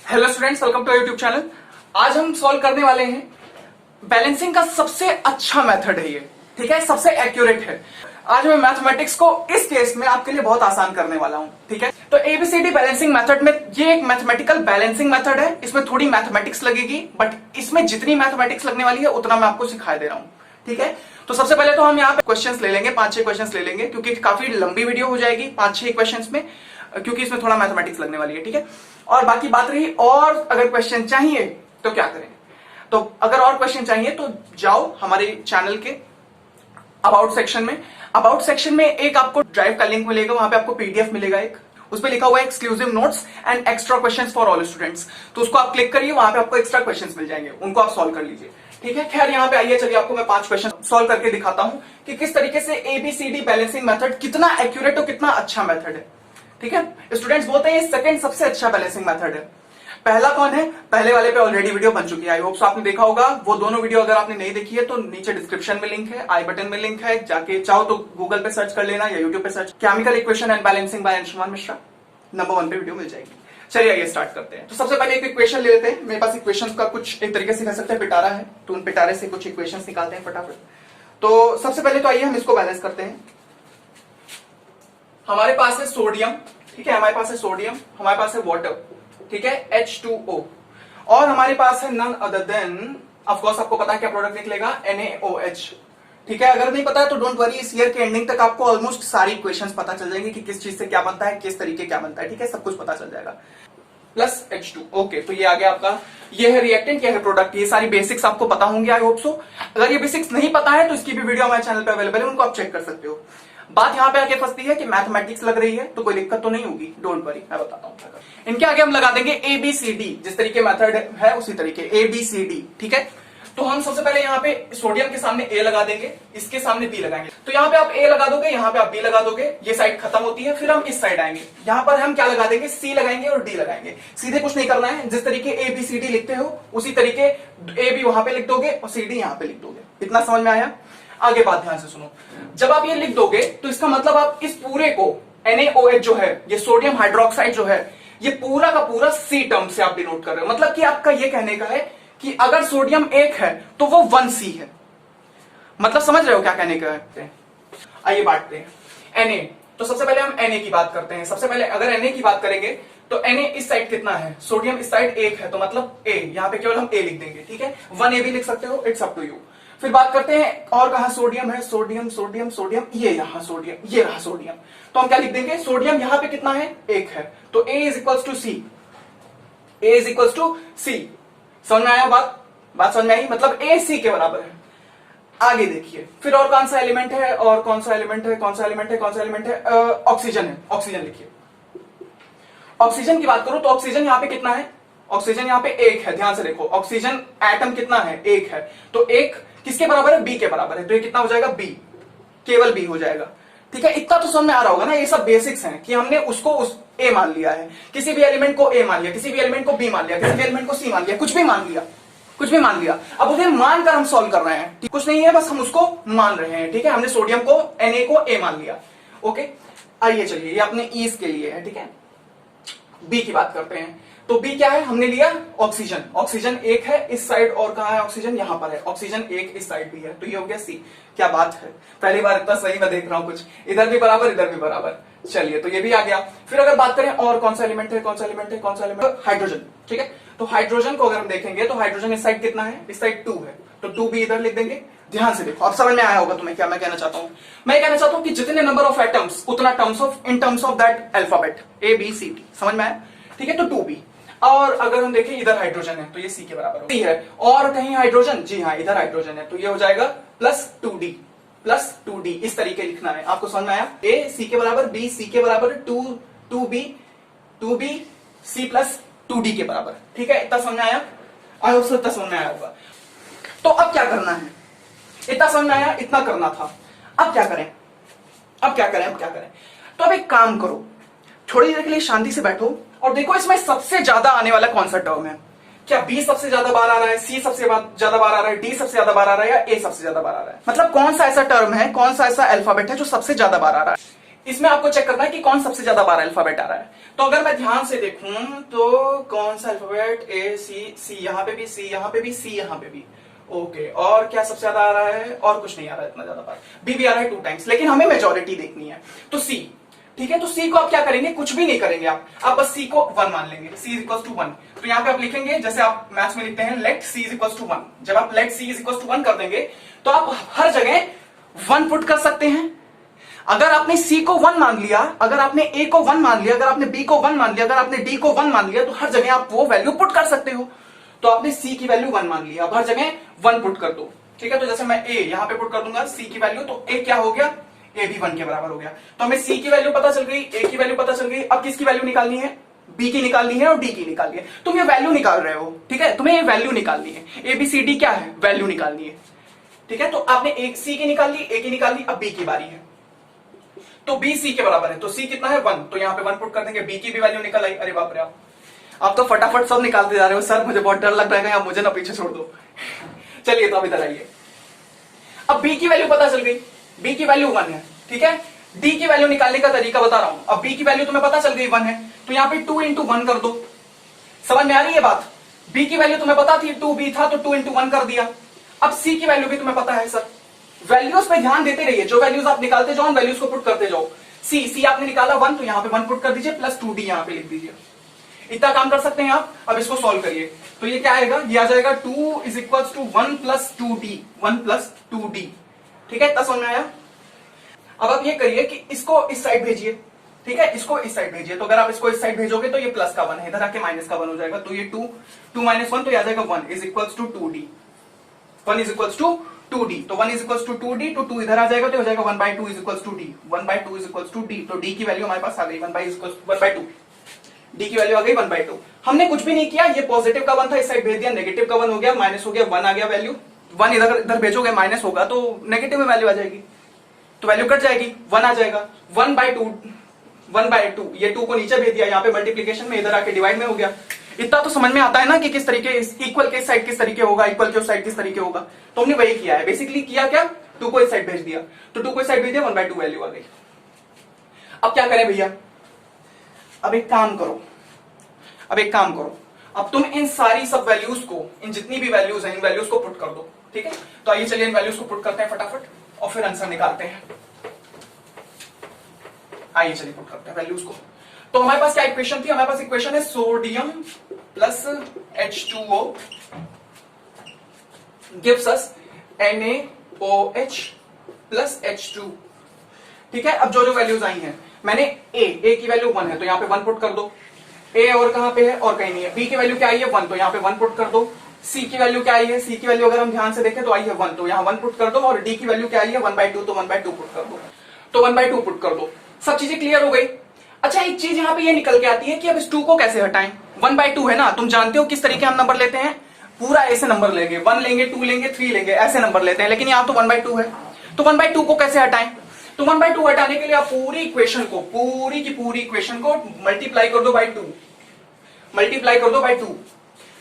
Hello students, welcome to YouTube channel. आज हम solve करने वाले हैं बैलेंसिंग का सबसे अच्छा मेथड है ये, ठीक है, सबसे एक्यूरेट है। आज मैं मैथमेटिक्स को इस केस में आपके लिए बहुत आसान करने वाला हूं, ठीक है। तो एबीसीडी बैलेंसिंग मेथड में ये एक मैथमेटिकल बैलेंसिंग मेथड है, इसमें थोड़ी मैथमेटिक्स लगेगी, बट इसमें जितनी मैथमेटिक्स लगने वाली है उतना मैं आपको सिखा दे रहा हूं, ठीक है। तो सबसे पहले तो हम यहाँ पे क्वेश्चंस ले लेंगे, 5-6 क्वेश्चंस ले लेंगे, क्योंकि काफी लंबी वीडियो हो जाएगी 5-6 क्वेश्चंस में, क्योंकि इसमें थोड़ा मैथमेटिक्स लगने वाली है, ठीक है। और बाकी बात रही, और अगर क्वेश्चन चाहिए तो क्या करें, तो अगर और क्वेश्चन चाहिए तो जाओ हमारे चैनल के अबाउट सेक्शन में। अबाउट सेक्शन में एक आपको ड्राइव का लिंक मिलेगा, वहां पे आपको पीडीएफ मिलेगा, एक उस पर लिखा हुआ है exclusive notes and extra questions for all students. तो उसको आप क्लिक करिए, वहां पे आपको एक्स्ट्रा क्वेश्चंस मिल जाएंगे, उनको आप सॉल्व कर लीजिए, ठीक है। खैर यहाँ पे आइए, चलिए आपको मैं 5 क्वेश्चन सॉल्व करके दिखाता हूं कि किस तरीके से एबीसीडी बैलेंसिंग मेथड कितना एक्यूरेट और कितना अच्छा मेथड है, ठीक है। स्टूडेंट्स बोलते हैं ये सेकंड सबसे अच्छा बैलेंसिंग मेथड है। पहला कौन है? पहले वाले पे ऑलरेडी वीडियो बन चुकी है, आई होप सो आपने देखा होगा। वो दोनों वीडियो अगर आपने नहीं देखी है तो नीचे डिस्क्रिप्शन में लिंक है, आई बटन में लिंक है, जाके चाहो तो गूगल पे सर्च कर लेना या यूट्यूब पे search, chemical equation and balancing by Anshuman Mishra, number 1 पे वीडियो मिल जाएगी। चलिए आइए स्टार्ट करते हैं। तो सबसे पहले एक इक्वेशन ले लेते हैं। मेरे पास इक्वेशन का कुछ एक तरीके से कह सकते हैं पिटारा है, तो उन पिटारे से कुछ इक्वेशन निकालते हैं फटाफट। तो सबसे पहले तो आइए हम इसको बैलेंस करते हैं। हमारे पास है सोडियम, ठीक है, हमारे पास है सोडियम, हमारे पास है वाटर, ठीक है, H2O, और हमारे पास है none other than, of course आपको पता है क्या प्रोडक्ट निकलेगा, NaOH, ठीक है। अगर नहीं पता है तो डोंट वरी, इस ईयर के एंडिंग तक आपको ऑलमोस्ट सारी इक्वेशंस पता चल जाएंगे कि किस चीज से क्या बनता है, किस तरीके क्या बनता है, ठीक है, सब कुछ पता चल जाएगा। Plus H2, okay. तो ये आ गया आपका, ये है रिएक्टेंट, ये है प्रोडक्ट, ये सारी बेसिक्स आपको पता होंगे, आई होप सो। अगर ये बेसिक्स नहीं पता है तो इसकी भी वीडियो हमारे चैनल पे अवेलेबल है, उनको आप चेक कर सकते हो। बात यहां पे आके फंसती है कि मैथमेटिक्स लग रही है तो कोई दिक्कत तो नहीं होगी, डोंट वरी, मैं बताता हूं। इनके आगे हम लगा देंगे एबीसीडी, जिस तरीके मेथड है उसी तरीके एबीसीडी, ठीक है। तो हम सबसे पहले यहाँ पे सोडियम के सामने ए लगा देंगे, इसके सामने बी लगाएंगे। तो यहाँ पे आप ए लगा दोगे, यहाँ पे आप बी लगा दोगे, ये साइड खत्म होती है। फिर हम इस साइड आएंगे, यहाँ पर हम क्या लगा देंगे, सी लगाएंगे और डी लगाएंगे। सीधे कुछ नहीं करना है, जिस तरीके ए बी सी डी लिखते हो उसी तरीके ए बी वहां पे लिख दोगे और सी डी यहाँ पे लिख दोगे। इतना समझ में आया? आगे बात ध्यान से सुनो। जब आप ये लिख दोगे तो इसका मतलब आप इस पूरे को NaOH जो है, ये सोडियम हाइड्रोक्साइड जो है, ये पूरा का पूरा सी टर्म से आप डिनोट कर रहे हो। मतलब कि आपका ये कहने का है कि अगर सोडियम 1 है तो वो 1C है। मतलब समझ रहे हो क्या कहने का है? आइए बांटते हैं। Na, तो सबसे पहले हम Na की बात करते हैं। सबसे पहले अगर Na की बात करेंगे तो Na इस साइड कितना है, सोडियम इस साइड 1 है, तो मतलब A, यहां पे केवल हम A लिख देंगे, ठीक है। 1A भी लिख सकते हो, इट्स अप टू यू। फिर बात करते हैं और कहा सोडियम है, सोडियम सोडियम सोडियम, ये यहां सोडियम, ये रहा सोडियम। तो हम क्या लिख देंगे, सोडियम यहां पे कितना है, 1 है, तो A is equals to C, A is equals to C. समझ में आया बात समझ में आई? मतलब A C के बराबर है। आगे देखिए, फिर और कौन सा एलिमेंट है, और कौन सा एलिमेंट है, कौन सा एलिमेंट है, कौन सा एलिमेंट है, ऑक्सीजन है। ऑक्सीजन लिखिए। ऑक्सीजन की बात करो तो ऑक्सीजन यहां पे कितना है, ऑक्सीजन यहां पे 1 है। ध्यान से देखो, ऑक्सीजन एटम कितना है, 1 है, तो 1 किसके बराबर है, बी के बराबर है, तो ये कितना हो जाएगा, बी, केवल बी हो जाएगा, ठीक है। इतना तो समझ में आ रहा होगा ना, ये सब बेसिक्स हैं कि हमने उसको उस ए मान लिया है, किसी भी एलिमेंट को ए मान लिया, किसी भी एलिमेंट को बी मान लिया, किसी भी एलिमेंट को सी मान लिया, कुछ भी मान लिया, कुछ भी मान लिया। अब उसे मानकर हम सॉल्व कर रहे हैं, कुछ नहीं है, बस हम उसको मान रहे हैं, ठीक है। हमने सोडियम को Na को ए मान लिया, ओके। आइए चलिए, ये अपने ईज के लिए है, ठीक है। बी की बात करते हैं। तो बी क्या है, हमने लिया ऑक्सीजन, ऑक्सीजन 1 है इस साइड, और कहां है ऑक्सीजन, यहां पर है, ऑक्सीजन 1 इस साइड भी है, तो ये हो गया सी। क्या बात है, पहली बार इतना सही मैं देख रहा हूं, कुछ इधर भी बराबर इधर भी बराबर। चलिए, तो ये भी आ गया। फिर अगर बात करें और कौन सा एलिमेंट है, कौन सा एलिमेंट है, कौन सा एलिमेंट, हाइड्रोजन, ठीक है। तो हाइड्रोजन को अगर हम देखेंगे तो हाइड्रोजन इस साइड कितना है, इस साइड 2 है, तो 2 भी इधर लिख देंगे। ध्यान से देखो, अब समझ में आया होगा तुम्हें क्या मैं कहना चाहता हूं। मैं कहना चाहता हूं कि जितने नंबर ऑफ एटम्स उतना in terms of that alphabet ABCD, समझ में आया, ठीक है। तो 2B, और अगर हम देखें इधर हाइड्रोजन है तो ये सी के बराबर है, और कहीं हाइड्रोजन, जी हाँ इधर हाइड्रोजन है, तो ये हो जाएगा प्लस 2D, इस तरीके लिखना है। आपको समझ में आया? A C के बराबर, B C के बराबर, 2B C प्लस 2D के बराबर, ठीक है। इतना समझ में आया? आई होप सो इतना समझ में आया होगा। तो अब क्या करना है, इतना समझ में आया, इतना करना था। अब क्या करें, अब क्या करें? तो अब एक काम करो, थोड़ी देर के लिए शांति से बैठो और देखो इसमें सबसे ज्यादा आने वाला कौन सा टर्म है। क्या बी सबसे ज्यादा बार आ रहा है, सी सबसे ज्यादा बार आ रहा है, डी सबसे ज्यादा बार आ रहा है, या ए सबसे ज्यादा बार आ रहा है? मतलब कौन सा ऐसा टर्म है, कौन सा ऐसा अल्फाबेट है जो सबसे ज्यादा बार आ रहा है? इसमें आपको चेक करना है कि कौन सबसे ज्यादा बार अल्फाबेट आ रहा है। तो अगर मैं ध्यान से देखूं तो कौन सा अल्फाबेट, ए सी, सी यहां पे भी, सी यहां पे भी, सी यहां पे भी, ओके। और क्या सबसे ज्यादा आ रहा है? और कुछ नहीं आ रहा है इतना ज्यादा बार। बी भी आ रहा है 2 टाइम्स, लेकिन हमें मेजोरिटी देखनी है तो सी। ठीक है, तो सी को आप क्या करेंगे? कुछ भी नहीं करेंगे आप बस सी को 1 मान लेंगे। सी इज इक्वल टू 1। तो यहां पे आप लिखेंगे जैसे आप मैथ्स में लिखते हैं let C is equal to 1। जब आप let C is equal to 1 कर देंगे तो आप हर जगह 1 पुट कर सकते हैं। अगर आपने सी को 1 मान लिया, अगर आपने ए को 1 मान लिया, अगर आपने बी को 1 मान लिया, अगर आपने डी को 1 मान लिया, तो हर जगह आप वो वैल्यू पुट कर सकते हो। तो आपने सी की वैल्यू 1 मान लिया, अब हर जगह 1 पुट कर दो। ठीक है, तो जैसे मैं ए यहां पे पुट कर दूंगा सी की वैल्यू, तो ए क्या हो गया? ए भी 1 के बराबर हो गया। तो हमें सी की वैल्यू पता चल गई, ए की वैल्यू पता चल गई। अब किसकी वैल्यू निकालनी है? बी की निकालनी है और डी की निकालनी है। तुम ये वैल्यू निकाल रहे हो, ठीक है, तुम्हें ये वैल्यू निकालनी है। ए बी सी डी क्या है? वैल्यू निकालनी है। ठीक है, तो आपने एक सी की निकाल ली, ए की निकाल ली, अब बी की बारी है। तो बी सी के बराबर है, तो सी कितना है? 1। तो यहां पे 1 पुट कर देंगे, बी की भी वैल्यू निकल आई। अरे बाप रे, आप तो फटाफट सब निकालते जा रहे हो सर, मुझे बहुत डर लग रहा है, आप मुझे ना पीछे छोड़ दो। चलिए, तो अब इधर आइए। अब बी की वैल्यू पता चल गई, बी की वैल्यू 1 है। ठीक है, डी की वैल्यू निकालने का तरीका बता रहा हूं। अब बी की वैल्यू तुम्हें पता चल गई 1 है, तो यहां पे 2 इंटू 1 कर दो। समझ में आ रही है बात? बी की वैल्यू तुम्हें पता थी 2b था, तो 2 इंटू 1 कर दिया। अब सी की वैल्यू भी तुम्हें पता है सर। वैल्यूज पे ध्यान देते रहिए, जो वैल्यूज आप निकालते जाओ वैल्यूज को पुट करते जाओ। सी आपने निकाला 1, तो यहां पे 1 पुट कर दीजिए, प्लस 2d यहां पे लिख दीजिए। इतना काम कर सकते हैं आप। अब इसको सॉल्व करिए, तो ये क्या आएगा? ये आ जाएगा 2 is equal to 1 plus 2d, 1 plus 2d। ठीक है, इतना समझ में आया? अब आप ये करिए कि इसको इस साइड भेजिए। ठीक है, इसको इस साइड भेजिए। तो अगर आप इसको इस साइड भेजोगे तो ये प्लस का 1 है, इधर आके माइनस का 1 हो जाएगा। तो ये 2 माइनस 1, तो ये आ जाएगा 1 is equal to 2d। 1 is equal to 2d, तो 1 इज इक्वल टू 2d, तो 2 इधर आ जाएगा, तो हो जाएगा 1/2 is equal to d। 1/2 is equal to d, तो d की वैल्यू हमारे पास आ गई 1/2। डी की वैल्यू आ गई 1/2। हमने कुछ भी नहीं किया, ये पॉजिटिव का 1 था, इस साइड भेज दिया, नेगेटिव का 1 हो गया, माइनस हो गया, 1 आ गया वैल्यू। 1 इधर भेजोगे माइनस होगा तो नेगेटिव में वैल्यू आ जाएगी, तो वैल्यू कट जाएगी, 1 आ जाएगा। 1/2, ये 2 को नीचे भेज दिया, यहाँ पे मल्टीप्लीकेशन में, इधर आके डिवाइड में हो गया। इतना तो समझ में आता है ना कि किस तरीके इक्वल के साइड किस तरीके होगा, इक्वल के साइड किस तरीके होगा। तो हमने वही किया है, बेसिकली किया क्या? 2 को इस साइड भेज दिया, तो 2 को इस साइड भेज दिया, 1/2 वैल्यू आ गई। अब क्या करें भैया? अब एक काम करो, अब तुम इन सारी सब वैल्यूज को, इन जितनी भी वैल्यूज हैं, इन वैल्यूज को पुट कर दो। ठीक है, तो आइए चलिए इन वैल्यूज को पुट करते हैं फटाफट और फिर आंसर निकालते हैं। आइए चलिए पुट करते हैं वैल्यूज को। तो हमारे पास क्या इक्वेशन थी? हमारे पास इक्वेशन है sodium plus H2O gives us NaOH plus H2। ठीक है, अब जो वैल्यूज आई हैं, मैंने ए की वैल्यू 1 है, तो यहां पे 1 पुट कर दो। ए और कहां पे है? और कहीं नहीं है। बी की वैल्यू क्या आई है? 1, तो यहां पे 1 पुट कर दो। सी की वैल्यू क्या आई है? सी की वैल्यू अगर हम ध्यान से देखें तो आई है 1, तो यहां 1 पुट कर दो। और डी की वैल्यू क्या आई है? 1/2, तो 1/2 पुट कर दो। तो 1/2 पुट कर दो। सब चीजें क्लियर हो गई। अच्छा, एक चीज यहां पे ये निकल के आती है कि अब इस 2 को कैसे हटाएं? 1/2 है ना, तुम जानते हो किस तरीके हम नंबर लेते हैं, पूरा ऐसे नंबर लेंगे, 1 लेंगे, 2 लेंगे, 3 लेंगे, ऐसे नंबर लेते हैं। लेकिन यहां तो 1/2 है, तो 1/2 को कैसे हटाएं? तो 1/2 हटाने के लिए आप पूरी की पूरी इक्वेशन को मल्टीप्लाई कर दो बाई 2। मल्टीप्लाई कर दो बाई 2।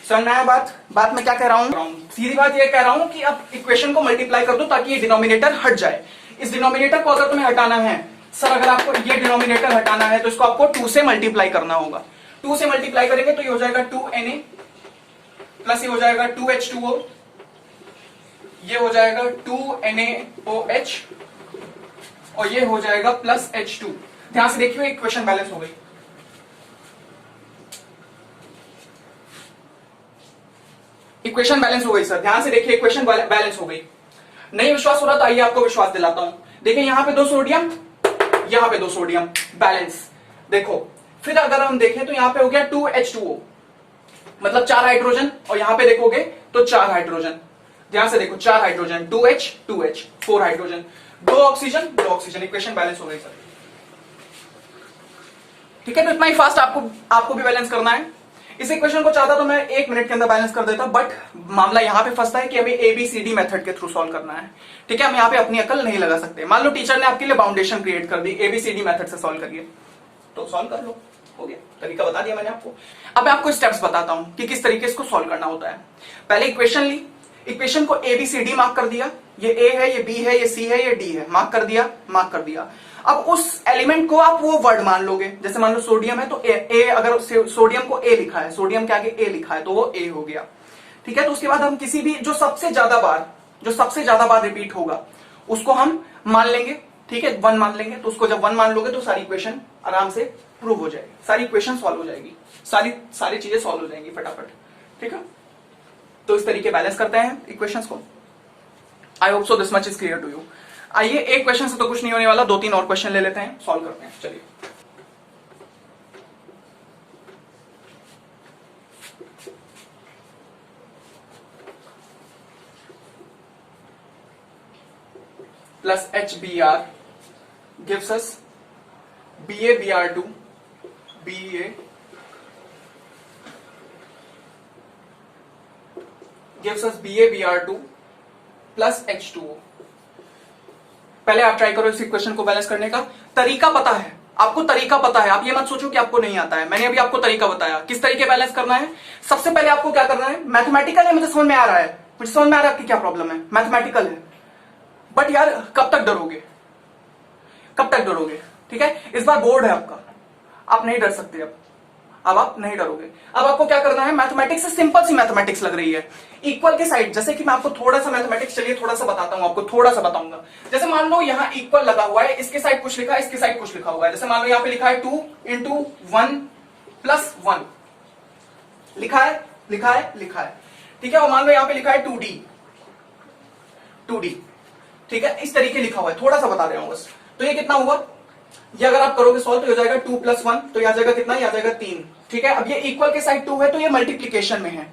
समझ में आया बात मैं क्या कह रहा हूं? सीधी बात ये कह रहा हूं कि अब इक्वेशन को मल्टीप्लाई कर दो ताकि ये डिनोमिनेटर हट जाए। इस डिनोमिनेटर को अगर तुम्हें हटाना है सर, अगर आपको ये डिनोमिनेटर हटाना है तो इसको आपको 2 से मल्टीप्लाई करना होगा। 2 से मल्टीप्लाई करेंगे तो ये हो जाएगा 2Na प्लस ये हो जाएगा 2H2O, ये हो जाएगा 2NaOH और ये हो जाएगा प्लस H2। ध्यान से देखिए, इक्वेशन बैलेंस हो गई। इक्वेशन बैलेंस हो गई सर, ध्यान से देखिए, इक्वेशन बैलेंस हो गई। नहीं विश्वास हो रहा तो आइए आपको विश्वास दिलाता हूं। देखिए, यहां पे 2 सोडियम, यहां पे 2 सोडियम, बैलेंस। देखो, फिर अगर हम देखें तो यहां पे हो गया 2H2O, मतलब 4 हाइड्रोजन, और यहां पे देखोगे तो 4 हाइड्रोजन। ध्यान से देखो, 4 hydrogen, 2H 4 hydrogen, 2 oxygen. Equation balance हो गई सर। ठीक है, तो इतना ही फास्ट आपको भी बैलेंस करना है। इस इक्वेशन को चाहता तो मैं 1 मिनट के अंदर बैलेंस कर देता, बट मामला यहां पे फंसता है कि हमें ABCD मेथड के थ्रू सॉल्व करना है। ठीक है, हम यहां पे अपनी अकल नहीं लगा सकते। मान लो टीचर ने आपके लिए बाउंडेशन क्रिएट कर दी, ABCD मेथड से सॉल्व करिए, तो सॉल्व कर लो, हो गया। तरीका बता दिया मैंने आपको। अब मैं आपको स्टेप्स बताता हूं कि किस तरीके इसको सॉल्व करना होता है। पहले इक्वेशन ली, इक्वेशन को ABCD मार्क कर दिया, ये A है, ये B है, ये C है, ये D है, मार्क कर दिया। अब उस एलिमेंट को आप वो वर्ड मान लोगे, जैसे मान लो सोडियम है तो ए, अगर सोडियम को ए लिखा है, सोडियम के आगे ए लिखा है तो वो ए हो गया, ठीक है। तो उसके बाद हम किसी भी जो सबसे ज्यादा बार रिपीट होगा उसको हम मान लेंगे, ठीक है, 1 मान लेंगे। तो उसको जब 1 मान लोगे तो सारी इक्वेशन आराम से प्रूव हो जाएगी, सारी इक्वेशन सॉल्व हो जाएगी, सारी चीजें सॉल्व हो जाएंगी फटाफट, ठीक है। तो इस तरीके बैलेंस करते हैं इक्वेशंस को। I hope so this much is clear to you. आइए एक क्वेश्चन से तो कुछ नहीं होने वाला, 2-3 और क्वेश्चन ले लेते हैं, सॉल्व करते हैं। चलिए plus HBr gives us BaBr2 BA gives us BaBr2 plus H2O। पहले आप ट्राई करो इस इक्वेशन को बैलेंस करने का। तरीका पता है आपको, तरीका पता है, आप ये मत सोचो कि आपको नहीं आता है। मैंने अभी आपको तरीका बताया किस तरीके बैलेंस करना है। सबसे पहले आपको क्या करना है, मैथमेटिकल है, मुझे समझ में आ रहा है, मुझे समझ में आ रहा है आपकी क्या प्रॉब्लम है, मैथमेटिकल है, बट यार कब तक डरोगे, कब तक डरोगे, ठीक है। इस बार बोर्ड है आपका, आप नहीं डर सकते अब आप नहीं डरोगे। अब आपको क्या करना है, मैथमेटिक्स से सिंपल सी मैथमेटिक्स लग रही है, इक्वल के साइड, जैसे कि मैं आपको थोड़ा सा मैथमेटिक्स, चलिए थोड़ा सा बताता हूं आपको, थोड़ा सा बताऊंगा। जैसे मान लो यहाँ इक्वल लगा हुआ है, इसके साइड कुछ लिखा है, इसके साइड कुछ लिखा हुआ है। जैसे मान लो यहाँ पे लिखा है 2 × 1 + 1 लिखा है, ठीक है। और मान लो यहाँ पे लिखा है 2D, ठीक है, इस तरीके लिखा हुआ है, थोड़ा सा बता रहा हूं बस। तो ये कितना हुआ, ये अगर आप करोगे सॉल्व तो हो जाएगा 2 + 1, तो यह आ जाएगा कितना, यह आ जाएगा 3, ठीक है। अब ये इक्वल के साइड 2 है तो ये मल्टीप्लीकेशन में है,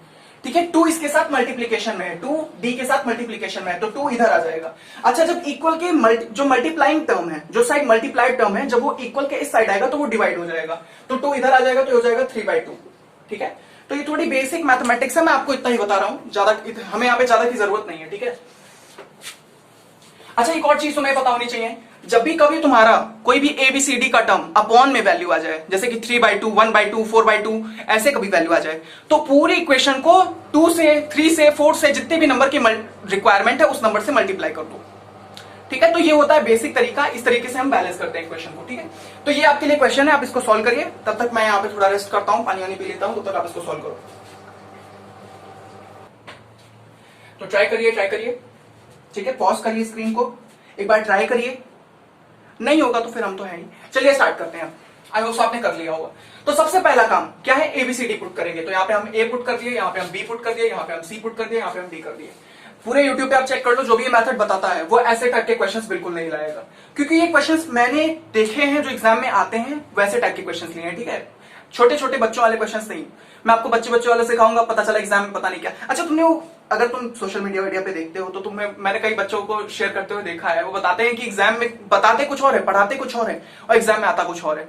ठीक है, 2 इसके साथ मल्टीप्लीकेशन में है, 2D के साथ मल्टीप्लीकेशन में है, तो 2 इधर आ जाएगा। अच्छा, जब इक्वल के जो मल्टीप्लाइंग टर्म है, जो साइड मल्टीप्लाइड टर्म है, जब वो इक्वल के इस साइड आएगा तो वो डिवाइड हो जाएगा, तो 2 इधर आ जाएगा तो हो जाएगा 3/2, ठीक है। तो ये थोड़ी बेसिक मैथमेटिक्स है, मैं आपको इतना ही बता रहा हूं, ज्यादा हमें यहाँ पे ज्यादा की जरूरत नहीं है, ठीक है। अच्छा, एक और चीज तुम्हें पता होनी चाहिए, जब भी कभी तुम्हारा कोई भी ABCD का टर्म अपॉन में वैल्यू आ जाए, जैसे कि 3/2, 1/2, 4/2, ऐसे कभी वैल्यू आ जाए, तो पूरी इक्वेशन को 2 से 3 से 4 से जितने भी नंबर की रिक्वायरमेंट है उस नंबर से मल्टीप्लाई कर दो, ठीक है। तो ये होता है बेसिक तरीका, इस तरीके से हम बैलेंस करते हैं इक्वेशन को, ठीक है। तो ये आपके लिए क्वेश्चन है, आप इसको सॉल्व करिए, तब तक मैं यहाँ पे थोड़ा रेस्ट करता हूँ, पानी वानी पी लेता हूँ, तब तक आप इसको सॉल्व करो। तो ट्राई करिए, ठीक है, पॉज करिए स्क्रीन को, एक बार ट्राई करिए, नहीं होगा तो फिर हम तो है ही। चलिए स्टार्ट करते हैं। आई होप आपने कर लिया होगा। तो सबसे पहला काम क्या है, ABCD पुट करेंगे। तो यहाँ पे हम A पुट कर दिए, यहाँ पे हम B पुट कर दिए, यहाँ पे हम C पुट कर दिए, यहाँ पे हम D कर दिए। पूरे YouTube पे आप चेक कर लो, जो भी ये मेथड बताता है वो ऐसे टाइप के क्वेश्चंस बिल्कुल नहीं लाएगा, क्योंकि ये क्वेश्चंस मैंने देखे हैं जो एग्जाम में आते हैं, वैसे टाइप के क्वेश्चंस लिए हैं, ठीक है। छोटे छोटे बच्चों वाले क्वेश्चंस नहीं, मैं आपको बच्चे वाले सिखाऊंगा, पता चला एग्जाम में पता नहीं क्या। अच्छा, तुमने वो, अगर तुम सोशल मीडिया पे देखते हो तो मैंने कई बच्चों को शेयर करते हुए देखा है, वो बताते हैं कि एग्जाम में बताते कुछ और है, पढ़ाते कुछ और है, और एग्जाम में आता कुछ और है।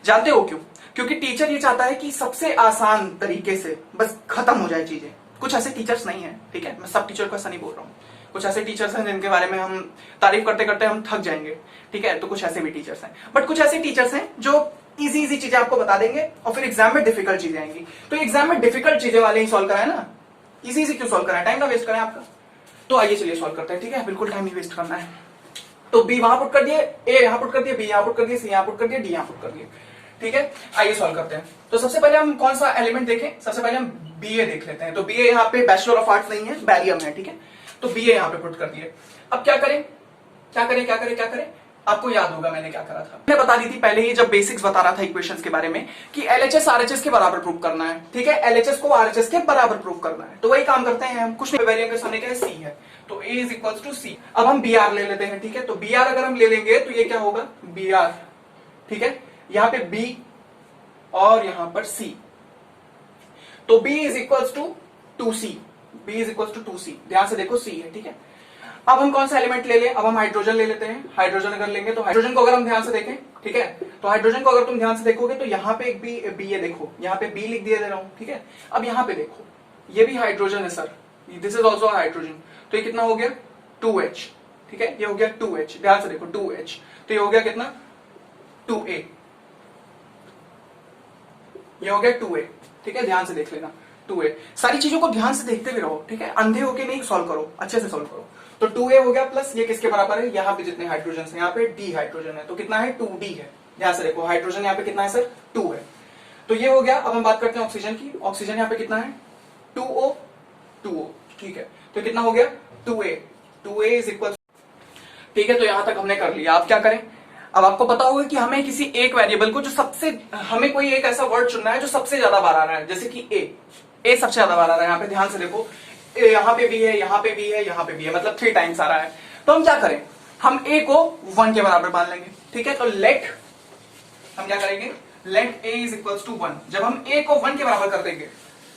जानते हो क्यों? क्योंकि टीचर ये चाहता है कि सबसे आसान तरीके से बस खत्म हो जाए चीजें। कुछ ऐसे टीचर्स नहीं है, ठीक है, मैं सब टीचर को ऐसा नहीं बोल रहा हूँ, कुछ ऐसे टीचर्स हैं जिनके बारे में हम तारीफ करते करते हम थक जाएंगे, ठीक है, तो कुछ ऐसे भी टीचर्स हैं, बट कुछ ऐसे टीचर्स हैं जो इजी चीजें आपको बता देंगे और फिर एग्जाम में डिफिकल्ट चीजें आएंगी। तो एग्जाम में डिफिकल्ट चीजें वाले ही सॉल्व कराए ना, इजी क्यों सॉल्व कराए, टाइम ना वेस्ट करें आपका। तो आइए चलिए सॉल्व करते हैं, ठीक है, बिल्कुल टाइम ही वेस्ट करना है। तो B वहां पुट कर दिए, A यहां पुट कर दिए, B यहां पुट कर दिए, C यहां पुट कर दिए, D यहां पुट कर दिए, ठीक है। आइए सॉल्व करते हैं। तो सबसे पहले हम कौन सा एलिमेंट देखें, सबसे पहले हम BA देख लेते हैं। तो BA यहाँ पे बैचलर ऑफ आर्ट्स नहीं है, बैरियम है, ठीक है। तो BA यहाँ पे पुट कर दिए। अब क्या करें, आपको याद होगा मैंने क्या करा था, मैंने बता दी थी पहले ही जब बेसिक्स बता रहा था इक्वेशंस के बारे में कि LHS RHS के बराबर प्रूव करना है, ठीक है, LHS को RHS के बराबर प्रूव करना है। तो वही काम करते हैं हम, कुछ नहीं, वेरिएबल के सामने क्या है, C है, तो A = C। अब हम BR ले लेते हैं, ठीक है। तो BR अगर हम ले लेंगे तो ये क्या होगा, BR, ठीक है, यहाँ पे B और यहां पर C, तो B = 2C, B = 2C, ध्यान से देखो C है, ठीक है। अब हम कौन सा एलिमेंट ले लें, अब हम हाइड्रोजन ले लेते हैं। हाइड्रोजन अगर लेंगे तो हाइड्रोजन को अगर हम ध्यान से देखें, ठीक है, तो हाइड्रोजन को अगर तुम ध्यान से देखोगे तो यहाँ पे एक बी ये देखो, यहाँ पे B लिख दिया दे रहा हूं, ठीक है। अब यहाँ पे देखो, ये भी हाइड्रोजन है sir, this is also hydrogen, तो ये कितना हो गया, 2H, ठीक है, ये हो गया 2H, ध्यान से देखो 2H, तो ये हो गया कितना, 2A, ये हो गया 2A, ठीक है, ध्यान से देख लेना, 2a। सारी चीजों को ध्यान से देखते भी रहो, ठीक है, अंधे होके नहीं सॉल्व करो, अच्छे से सॉल्व करो। तो 2a हो गया प्लस ये किसके बराबर है, यहाँ पे जितने हाइड्रोजन है, यहाँ पे d हाइड्रोजन है, तो कितना है 2d है। ध्यान से देखो हाइड्रोजन यहाँ पे कितना है सर 2 है। तो ये हो गया। अब हम बात करते हैं ऑक्सीजन की। ऑक्सीजन यहाँ पे कितना है 2o 2o, ठीक है, तो कितना हो गया 2a 2a इज इक्वल, ठीक है। तो यहां तक हमने कर लिया। आप क्या करें, अब आपको पता होगा कि हमें किसी एक वेरिएबल को जो सबसे, हमें कोई एक ऐसा वर्ड चुनना है जो सबसे ज्यादा बार आ रहा है, जैसे कि ए सबसे ज्यादा बार आ रहा है। यहाँ पे ध्यान से देखो यहाँ पे भी है, यहाँ पे भी है, यहाँ पे भी है, मतलब 3 टाइम्स आ रहा है। तो हम क्या करें, हम ए को 1 के बराबर मान लेंगे, ठीक है। तो लेट, हम क्या करेंगे, let A is equal to 1। जब हम ए को 1 के बराबर कर देंगे,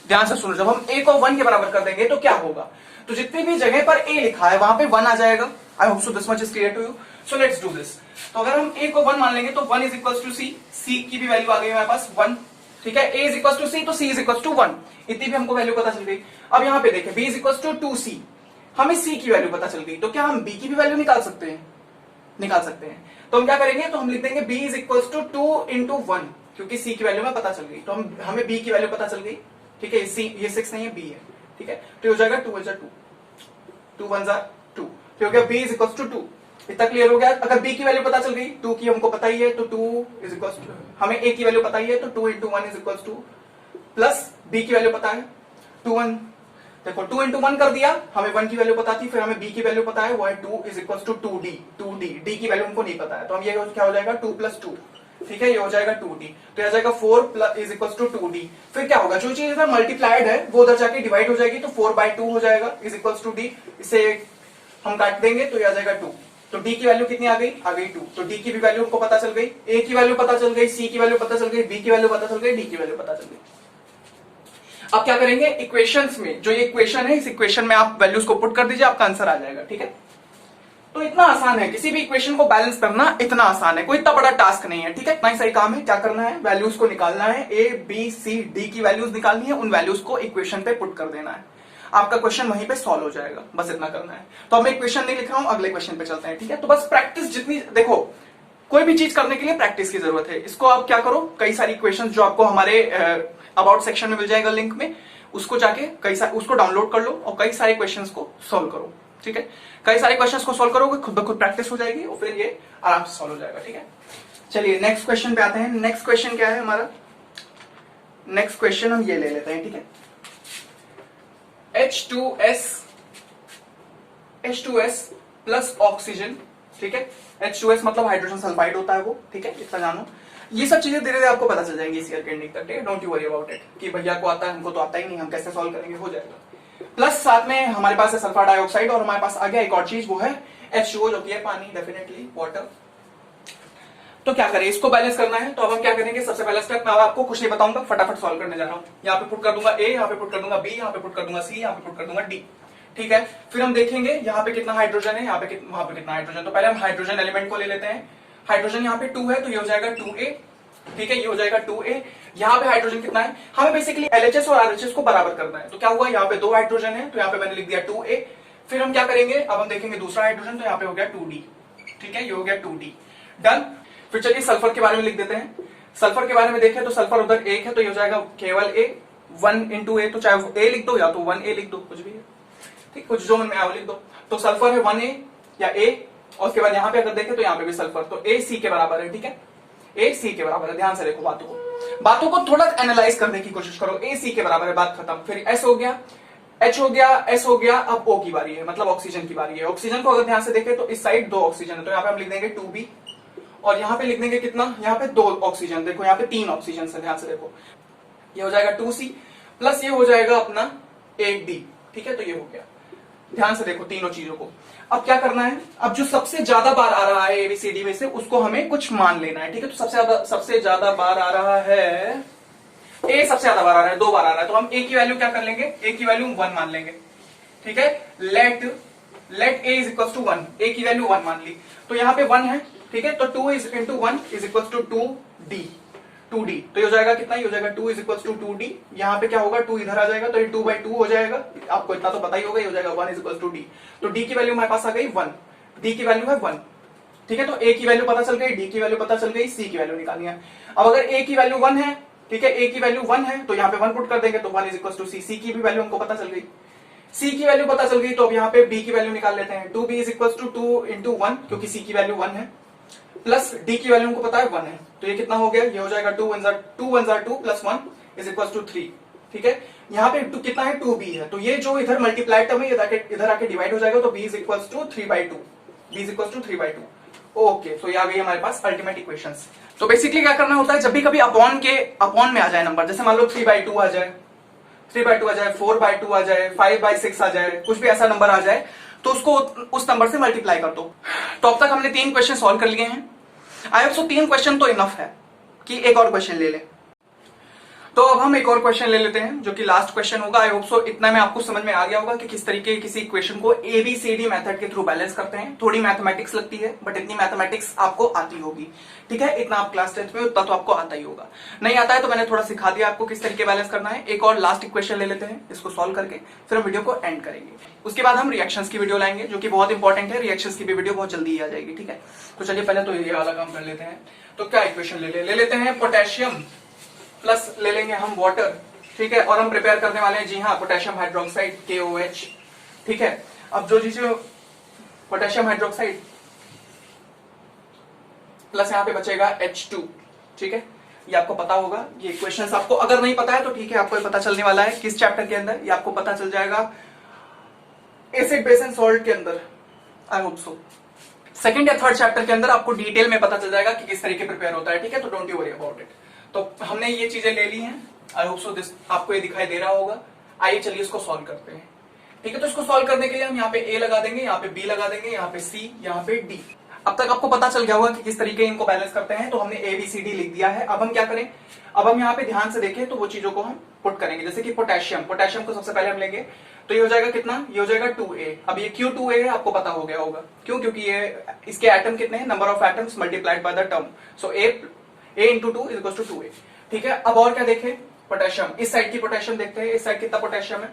ध्यान से सुनो, जब हम ए को 1 के बराबर कर देंगे तो क्या होगा, तो जितनी भी जगह पर ए लिखा है वहां पे 1 आ जाएगा। I hope so this much is clear to you. So let's do this. तो अगर हम ए को 1 मान लेंगे तो 1 इज इक्वल टू सी की भी वैल्यू आ गई हमारे पास 1, ठीक है। ए इज इक्वल टू सी, तो सी इज इक्वल टू 1, इतनी भी हमको वैल्यू पता चल गई। अब यहाँ पे देखें B is equal to 2c, हमें सी की वैल्यू पता चल गई, तो क्या हम बी की भी वैल्यू निकाल सकते हैं, निकाल सकते हैं। तो हम क्या करेंगे, तो हम लिख देंगे b is equal to 2 into 1, क्योंकि c की वैल्यू में पता चल गई, तो हमें b की वैल्यू पता चल गई, ठीक है। c ये 6 नहीं है, b है, ठीक है। तो हो जाएगा 2 1 2 1 2, तो हो गया b इज इक्वल टू 2। इतना क्लियर हो गया। अगर b की वैल्यू पता चल गई, 2 की हमको पता ही है, तो 2 इज इक्वल टू, हमें a की वैल्यू पता ही है, तो 2 into 1 is equal to, plus b की वैल्यू पता है 2 1, देखो 2 इंटू 1 कर दिया, हमें 1 की वैल्यू पता थी, फिर हमें b की वैल्यू पता है, वो है 2 is equal to 2d d की वैल्यू हमको नहीं पता है, तो हम ये क्या हो जाएगा 2 प्लस 2, ठीक है, ये हो जाएगा 2d। तो यह जाएगा 4 plus is equal to 2d। फिर क्या होगा, जो चीज इधर मल्टीप्लाइड है वो उधर जाके डिवाइड हो जाएगी, तो 4/2 हो जाएगा इज इक्वल टू d। इसे हम काट देंगे तो यह आ जाएगा 2। तो d की वैल्यू कितनी आ गई 2। तो d की भी वैल्यू हमको पता चल गई, a की वैल्यू पता चल गई, c की वैल्यू पता चल गई, b की वैल्यू पता चल गई, d की वैल्यू पता चल गई। अब क्या करेंगे, इक्वेशंस में, जो ये इक्वेशन है, इस इक्वेशन में आप वैल्यूज को पुट कर दीजिए, आपका आंसर आ जाएगा, ठीक है। तो इतना आसान है, किसी भी इक्वेशन को बैलेंस करना इतना आसान है, कोई इतना बड़ा टास्क नहीं है, ठीक है। इतना ही सही काम है। क्या करना है, वैल्यूज को निकालना है, ए बी सी डी की वैल्यूज निकालनी है, उन वैल्यूज को इक्वेशन पे पुट कर देना है, आपका क्वेश्चन वहीं पे सॉल्व हो जाएगा, बस इतना करना है। तो अब मैं इक्वेशन नहीं लिख रहा हूं, अगले क्वेश्चन पे चलते हैं, ठीक है। तो बस प्रैक्टिस जितनी, देखो कोई भी चीज करने के लिए प्रैक्टिस की जरूरत है। इसको आप क्या करो, कई सारी इक्वेशन जो आपको हमारे अबाउट सेक्शन में मिल जाएगा लिंक में, उसको जाके उसको डाउनलोड कर लो और कई सारे क्वेश्चंस को सॉल्व करो, ठीक है। कई सारे क्वेश्चंस को सॉल्व करोगे, खुद ब खुद प्रैक्टिस हो जाएगी और फिर ये आराम से सॉल्व हो जाएगा, ठीक है। चलिए नेक्स्ट क्वेश्चन पे आते हैं। नेक्स्ट क्वेश्चन क्या है हमारा, नेक्स्ट क्वेश्चन हम ये ले लेते हैं, ठीक है। H2S प्लस ऑक्सीजन, ठीक है। H2S मतलब हाइड्रोजन सल्फाइड होता है वो, ठीक है, इतना जानो। ये सब चीजें धीरे धीरे आपको पता चल जाएंगी इस ईयर के एंडिंग तक, ठीक है। Don't you worry about it कि भैया को आता है, हमको तो आता ही नहीं, हम कैसे सॉल्व करेंगे, हो जाएगा। प्लस साथ में हमारे पास है सल्फर डाइऑक्साइड, और हमारे पास आ गया एक और चीज, वो है H2O, जो कि है पानी, डेफिनेटली वाटर। तो क्या करें, इसको बैलेंस करना है। तो अब हम क्या करेंगे, सबसे पहला स्टेप, मैं आपको कुछ नहीं बताऊंगा, फटाफट सॉल्व करने जा रहा हूं। यहाँ पे पुट कर दूंगा A, यहाँ पे पुट कर दूंगा B, यहाँ पे पुट कर दूंगा C, यहाँ पे पुट कर दूंगा D, ठीक है। फिर हम देखेंगे यहाँ पे कितना हाइड्रोजन है, यहाँ पे वहां पे कितना हाइड्रोजन। तो पहले हम हाइड्रोजन एलिमेंट को ले लेते हैं। हाइड्रोजन यहाँ पे 2 है, तो ये हो जाएगा 2A, ठीक है, ये हो जाएगा 2A। यहाँ पे हाइड्रोजन कितना है, हमें बेसिकली LHS और RHS को बराबर करना है। तो क्या हुआ, यहाँ पे 2 हाइड्रोजन है, तो यहाँ पे मैंने लिख दिया 2A। फिर हम क्या करेंगे, अब हम देखेंगे दूसरा हाइड्रोजन, तो यहाँ पे हो गया 2D, ठीक है, ये हो गया 2D, डन। फिर चलिए सल्फर के बारे में लिख देते हैं। सल्फर के बारे में देखें तो सल्फर उधर 1 है, तो ये हो जाएगा केवल A, 1 इंटू A, तो चाहे A लिख दो या तो 1A लिख दो, कुछ भी है, ठीक, कुछ जो मन में आया वो लिख दो। तो सल्फर है 1A या A, और उसके बाद यहाँ पे अगर देखें तो यहाँ पे भी सल्फर, तो A C के बराबर है, ठीक है, A C के बराबर है। ध्यान से देखो बातों को थोड़ा एनालाइज करने की कोशिश करो। A C के बराबर है, बात खत्म। फिर S हो गया, H हो गया, S हो गया, अब O की बारी है, मतलब ऑक्सीजन की बारी है। ऑक्सीजन को अगर ध्यान से देखें तो इस साइड 2 ऑक्सीजन है, तो यहाँ पे हम लिख देंगे 2B, और यहाँ पे लिख देंगे कितना, यहाँ पे 2 ऑक्सीजन, देखो यहाँ पे 3 ऑक्सीजन है, ध्यान से देखो, ये हो जाएगा 2C, प्लस ये हो जाएगा अपना 8D, ठीक है। तो ये हो गया, ध्यान से देखो तीनों चीजों को। अब क्या करना है, अब जो सबसे ज्यादा बार आ रहा है ABCD में से, उसको हमें कुछ मान लेना है, ठीक है। तो सबसे ज्यादा बार आ रहा है A, सबसे ज्यादा बार आ रहा है, 2 बार आ रहा है, तो हम A की वैल्यू क्या कर लेंगे, A की वैल्यू 1 मान लेंगे, ठीक है। Let A is equal to 1, A की वैल्यू 1 मान ली, तो यहाँ पे 1 है, ठीक है। तो 2 is into 1 is equal to 2D, तो ये हो जाएगा कितना, ये हो जाएगा 2 इज इक्वल टू 2D। यहाँ पे क्या होगा, 2 इधर आ जाएगा, तो ये 2/2 हो जाएगा, आपको इतना तो पता ही होगा, ये हो जाएगा 1 इज इक्वल टू D। तो D की वैल्यू हमारे पास आ गई 1, D की वैल्यू है 1, ठीक है। तो A की वैल्यू पता चल गई, D की वैल्यू पता चल गई, C की वैल्यू निकालनी है। अब अगर A की वैल्यू 1 है ठीक है, ए की वैल्यू 1 है तो यहाँ पे 1 पुट कर देंगे तो 1 इज इक्वल टू सी, सी की भी वैल्यू हमको पता चल गई, सी की वैल्यू पता चल गई तो अब यहाँ पे बी की वैल्यू निकाल लेते हैं, 2b is equal to 2 into 1 क्योंकि सी की वैल्यू 1 है, प्लस डी की वैल्यू हमको पता है 1 है, तो ये कितना हो गया, ये हो जाएगा 2 1 जार 2 प्लस 1 इज इक्वल टू 3, ठीक है, यहाँ पे कितना है 2b है, तो ये जो इधर मल्टीप्लाई टर्म है इधर आके डिवाइड हो जाएगा तो b is equal to 3/2, b is equal to 3/2, okay, तो ये आ गई हमारे पास अल्टीमेट इक्वेशंस। तो बेसिकली क्या करना होता है, जब भी कभी अपॉन में आ जाए नंबर, जैसे मान लो 3/2 आ जाए, 3/2 आ जाए, 4/2 आ जाए, 5/6 आ जाए, कुछ भी ऐसा नंबर आ जाए तो उसको उस नंबर से मल्टीप्लाई कर दो। तो अब तक हमने 3 क्वेश्चन सॉल्व कर लिए हैं, आई होप सो 3 क्वेश्चन तो इनफ है कि एक और क्वेश्चन ले ले। तो अब हम एक और क्वेश्चन ले लेते हैं जो कि लास्ट क्वेश्चन होगा। आई होप सो इतना में आपको समझ में आ गया होगा कि किस तरीके किसी इक्वेशन को ABCD मेथड के थ्रू बैलेंस करते हैं। थोड़ी मैथमेटिक्स लगती है बट इतनी मैथमेटिक्स आपको आती होगी, ठीक है, इतना आप क्लास 10th में उतना तो आपको आता ही होगा, नहीं आता है तो मैंने थोड़ा सिखा दिया आपको किस तरीके बैलेंस करना है। एक और लास्ट इक्वेशन ले लेते हैं, इसको सॉल्व करके फिर हम वीडियो को एंड करेंगे। उसके बाद हम रिएक्शंस की वीडियो लाएंगे जो कि बहुत इंपॉर्टेंट है, रिएक्शंस की भी वीडियो बहुत जल्दी आ जाएगी, ठीक है। तो चलिए पहले तो ये वाला काम कर लेते हैं। तो क्या इक्वेशन ले लेते हैं, पोटेशियम प्लस ले लेंगे हम वाटर, ठीक है, और हम प्रिपेयर करने वाले हैं जी हाँ पोटेशियम हाइड्रोक्साइड KOH, ठीक है। अब जो चीज पोटेशियम हाइड्रोक्साइड प्लस यहाँ पे बचेगा H2, ठीक है, ये आपको पता होगा। ये इक्वेशंस आपको अगर नहीं पता है तो ठीक है, आपको पता चलने वाला है किस चैप्टर के अंदर, ये आपको पता चल जाएगा एसिड बेस एंड सॉल्ट के अंदर, आई होप सो सेकंड या थर्ड चैप्टर के अंदर आपको डिटेल में पता चल जाएगा कि किस तरीके प्रिपेयर होता है, ठीक है। तो don't you worry about it. तो हमने ये चीजें ले ली हैं, आई होप सो दिस आपको ये दिखाई दे रहा होगा। आइए चलिए इसको सॉल्व करते हैं, ठीक है। तो इसको सॉल्व करने के लिए हम यहाँ पे A लगा देंगे, यहाँ पे B लगा देंगे, यहाँ पे C, यहाँ पे D। अब तक आपको पता चल गया होगा कि किस तरीके इनको बैलेंस करते हैं। तो हमने ABCD लिख दिया है। अब हम क्या करें, अब हम यहाँ पे ध्यान से देखें तो वो चीजों को हम पुट करेंगे। जैसे कि पोटेशियम को सबसे पहले हम लेंगे तो ये हो जाएगा कितना, ये हो जाएगा 2A। अब ये क्यों 2A है आपको पता हो गया होगा, क्यों, क्योंकि ये इसके एटम कितने हैं, number of atoms multiplied by the term, so A into 2 is equal to 2A, ठीक है। अब और क्या देखें, पोटेशियम, इस साइड की पोटेशियम देखते हैं, इस साइड कितना पोटेशियम है,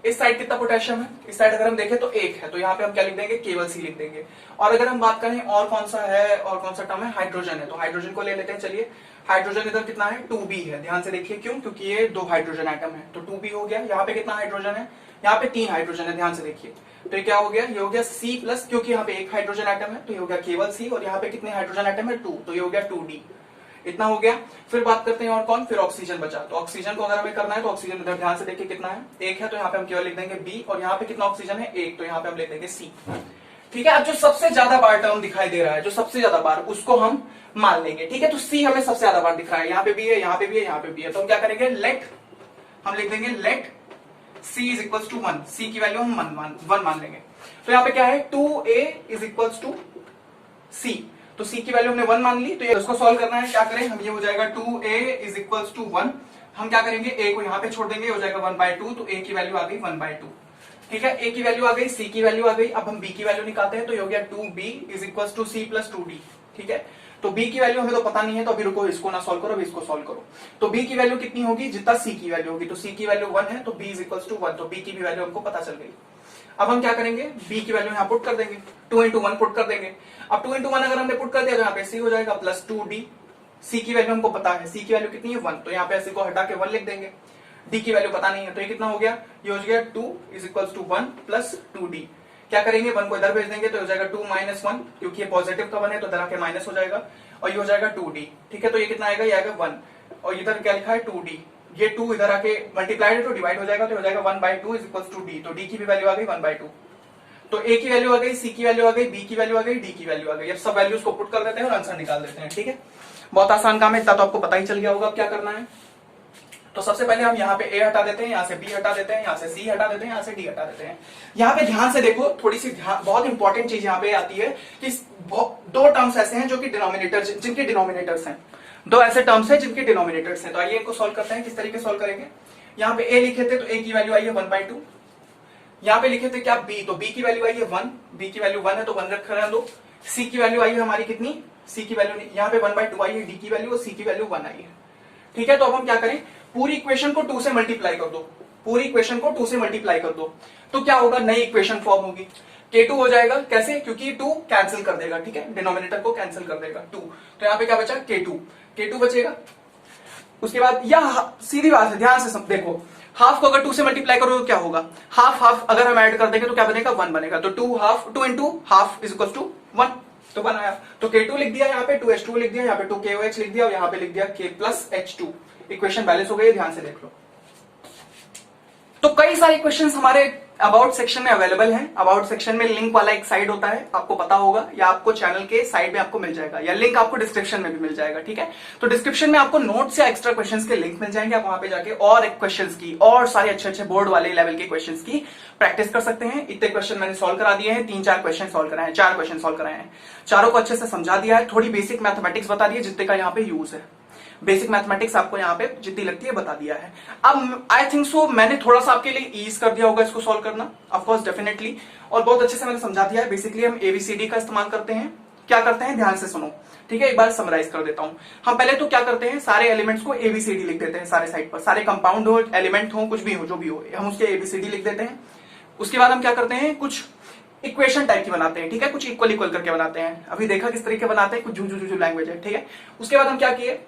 इस साइड कितना पोटेशियम है, इस साइड अगर हम देखें तो 1 है, तो यहाँ पे हम क्या लिख देंगे, केवल C लिख देंगे। और अगर हम बात करें और कौन सा है, और कौन सा टर्म है, हाइड्रोजन है, तो हाइड्रोजन को ले लेते हैं। चलिए हाइड्रोजन इधर कितना है, 2B है, ध्यान से देखिए, क्यों, क्योंकि ये 2 हाइड्रोजन एटम है, तो 2B हो गया। यहाँ पे कितना हाइड्रोजन है, यहाँ पे 3 हाइड्रोजन है, ध्यान से देखिए। तो ये क्या हो गया, ये हो गया C प्लस, क्योंकि यहाँ पे 1 हाइड्रोजन एटम है तो ये हो गया केवल C, और यहाँ पे कितने हाइड्रोजन एटम है, 2, तो ये हो गया 2D, इतना हो गया। फिर बात करते हैं और कौन, फिर ऑक्सीजन बचा। तो ऑक्सीजन को अगर हमें करना है तो ऑक्सीजन इधर ध्यान से देखिए कितना है, 1 है, तो यहाँ पे हम केवल लिख देंगे B, और यहाँ पे कितना ऑक्सीजन है, 1, तो यहाँ पे हम लिख देंगे C, ठीक है। अब जो सबसे ज्यादा बार टर्म दिखाई दे रहा है, जो सबसे ज्यादा बार, उसको हम मान लेंगे, ठीक है। तो C हमें सबसे ज्यादा बार दिख रहा है, यहाँ पे भी है, यहाँ पे भी है, यहाँ पे भी है, तो हम क्या करेंगे, हम लिख देंगे let C is equal to 1, C की वैल्यू हम 1 मान लेंगे। तो यहाँ पे क्या है, 2A is equal to C, तो C की वैल्यू हमने 1 मान ली। तो ये उसको सॉल्व करना है, क्या करें हम, ये हो जाएगा 2A इज इक्वल टू 1, हम क्या करेंगे, A को यहाँ पे छोड़ देंगे, हो जाएगा 1/2, तो A की वैल्यू आ गई 1/2, ठीक है। A की वैल्यू आ गई, C की वैल्यू आ गई। अब हम B की वैल्यू निकालते हैं, तो ये हो गया 2B is equal to C plus 2D, ठीक है। तो B की वैल्यू हमें तो पता नहीं है, तो अभी रुको, इसको ना सॉल्व करो, अभी इसको सॉल्व करो। तो B की वैल्यू कितनी होगी, जितना C की वैल्यू होगी, तो C की वैल्यू 1 है, तो B इज इक्वल टू 1, तो B की भी वैल्यू हमको पता चल गई। अब हम क्या करेंगे, B की वैल्यू यहाँ पुट कर देंगे, 2 इंटू 1 पुट कर देंगे। अब 2 इंटू 1 अगर हमने पुट कर दिया तो यहाँ पे C हो जाएगा प्लस 2D, C की वैल्यू हमको पता है, C की वैल्यू कितनी है 1, तो यहाँ पे C को हटा के 1 लिख देंगे। D की वैल्यू पता नहीं है, तो ये कितना हो गया, ये हो गया 2 is equal to 1 plus 2D। क्या करेंगे, 1 को इधर भेज देंगे, तो हो जाएगा 2 माइनस 1, क्योंकि ये पॉजिटिव का 1 है तो इधर आके माइनस हो जाएगा, और ये हो जाएगा 2D, ठीक है। तो ये कितना आएगा, ये आएगा 1, और इधर क्या लिखा है 2D, ये 2 इधर आके मल्टीप्लाइड है तो डिवाइड हो जाएगा, तो हो जाएगा 1/2 इज इक्वल टू D, तो D की भी वैल्यू आ गई 1/2। तो A की वैल्यू आ गई, C की वैल्यू आ गई, B की वैल्यू आ गई, D की वैल्यू आ गई। अब सब वैल्यूज को पुट कर देते हैं और आंसर निकाल देते हैं, ठीक है। बहुत आसान काम है, इतना तो आपको पता ही चल गया होगा अब क्या करना है। तो सबसे पहले हम यहाँ पे A हटा देते हैं, यहाँ से B हटा देते हैं, यहाँ से C हटा देते हैं, यहाँ से D हटा देते हैं। यहाँ पे ध्यान से देखो, थोड़ी सी बहुत इंपॉर्टेंट चीज यहाँ पे आती है कि 2 टर्म्स ऐसे हैं जो कि डिनोमिनेटर्स, जिनके डिनोमिनेटर्स हैं, 2 ऐसे टर्म्स हैं जिनके डिनोमिनेटर्स हैं। तो आइए इनको सॉल्व करते हैं, किस तरीके सॉल्व करेंगे। यहाँ पे A लिखे थे तो A की वैल्यू आई है 1/2, यहाँ पे लिखे थे क्या B, तो B की वैल्यू आई है 1, B की वैल्यू 1 है तो 1 रख रहने दो। C की वैल्यू आई है हमारी कितनी, C की वैल्यू यहाँ पे 1/2 आई है, D की वैल्यू और C की वैल्यू 1 आई है, ठीक है। तो अब हम क्या करें, पूरी इक्वेशन को 2 से मल्टीप्लाई कर दो, पूरी इक्वेशन को 2 से मल्टीप्लाई कर दो, तो क्या होगा, नई इक्वेशन फॉर्म होगी। K2 हो जाएगा कैसे, क्योंकि 2 कैंसिल कर देगा, ठीक है, डिनोमिनेटर को कैंसिल कर देगा 2, तो यहाँ पे क्या बचा K2 बचेगा। उसके बाद यह सीधी बात है, ध्यान से सब देखो, हाफ को अगर 2 से मल्टीप्लाई करो तो क्या होगा, हाफ हाफ अगर हम ऐड कर देंगे तो क्या बनेगा 1 बनेगा, तो 2 into half is equal to 1, तो 1 आया, तो K2 लिख दिया, यहाँ पे 2H2 लिख दिया, यहाँ पे 2KOH लिख दिया और यहाँ पे लिख दिया K plus H2, equation balance हो गई, ध्यान से देख लो। तो कई सारे क्वेश्चंस हमारे अबाउट सेक्शन में अवेलेबल हैं। अबाउट सेक्शन में लिंक वाला एक साइड होता है, आपको पता होगा, या आपको चैनल के साइड में आपको मिल जाएगा, या लिंक आपको डिस्क्रिप्शन में भी मिल जाएगा, ठीक है। तो डिस्क्रिप्शन में आपको नोट्स या एक्स्ट्रा क्वेश्चंस के लिंक मिल जाएंगे, आप वहां पे जाके और एक क्वेश्चंस की और सारे अच्छे अच्छे बोर्ड वाले लेवल के क्वेश्चंस की प्रैक्टिस कर सकते हैं। इतने क्वेश्चन मैंने सॉल्व करा दिए हैं, 3-4 क्वेश्चन सॉल्व कराए हैं, 4 क्वेश्चन सॉल्व कराए हैं, चारों को अच्छे से समझा दिया है, थोड़ी बेसिक मैथमेटिक्स बता दी है जितने का यहाँ पे यूज है, बेसिक मैथमेटिक्स आपको यहाँ पे जितनी लगती है बता दिया है। अब आई थिंक सो मैंने थोड़ा सा आपके लिए ईज कर दिया होगा इसको सॉल्व करना, ऑफ कोर्स डेफिनेटली, और बहुत अच्छे से मैंने समझा दिया है। बेसिकली हम एबीसीडी का इस्तेमाल करते हैं, क्या करते हैं ध्यान से सुनो, ठीक है, एक बार समराइज कर देता हूं। हम पहले तो क्या करते हैं, सारे एलिमेंट्स को एबीसीडी लिख देते हैं, सारे साइड पर, सारे कंपाउंड हो, एलिमेंट हो, कुछ भी हो, जो भी हो, हम उसके एबीसीडी लिख देते हैं। उसके बाद हम क्या करते हैं, कुछ इक्वेशन टाइप की बनाते हैं, ठीक है, कुछ इक्वल इक्वल करके बनाते हैं, अभी देखा किस तरीके बनाते हैं, कुछ जू लैंग्वेज है, ठीक है। उसके बाद हम क्या किए,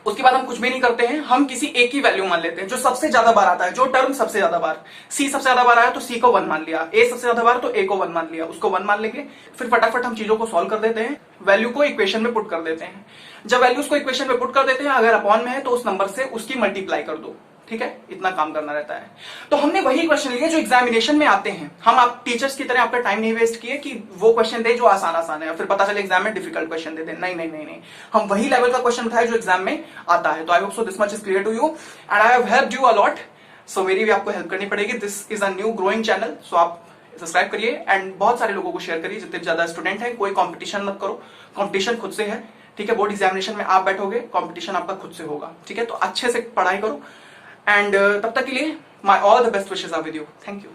उसके बाद हम कुछ भी नहीं करते हैं, हम किसी एक ही वैल्यू मान लेते हैं जो सबसे ज्यादा बार आता है, जो टर्म सबसे ज्यादा बार, सी सबसे ज्यादा बार आया तो सी को 1 मान लिया, ए सबसे ज्यादा बार तो ए को 1 मान लिया, उसको 1 मान लेंगे, फिर फटाफट हम चीजों को सॉल्व कर देते हैं, वैल्यू को इक्वेशन में पुट कर देते हैं। जब वैल्यूज को इक्वेशन में पुट कर देते हैं, अगर अपॉन में है तो उस नंबर से उसकी मल्टीप्लाई कर दो, ठीक है, इतना काम करना रहता है। तो हमने वही क्वेश्चन लिए जो एग्जामिनेशन में आते हैं, हम आप टीचर्स की तरह आपका टाइम नहीं वेस्ट किए कि वो क्वेश्चन दे जो आसान है, फिर पता चले एग्जाम में डिफिकल्ट क्वेश्चन दे दे, नहीं, हम वही लेवल का क्वेश्चन उठाए जो एग्जाम में आता है। तो I hope so this much is clear to you and I have helped you a lot, so मेरी भी आपको हेल्प करनी पड़ेगी। This is a new growing channel, so आप सब्सक्राइब करिए एंड बहुत सारे लोगों को शेयर करिए, जितने ज्यादा स्टूडेंट हैं। कोई कॉम्पिटिशन मत करो, कॉम्पिटिशन खुद से है, ठीक है, बोर्ड एग्जामिनेशन में आप बैठोगे, कॉम्पिटिशन आपका खुद से होगा, ठीक है, तो अच्छे से पढ़ाई करो एंड तब तक के लिए my all the best wishes are with you, thank you.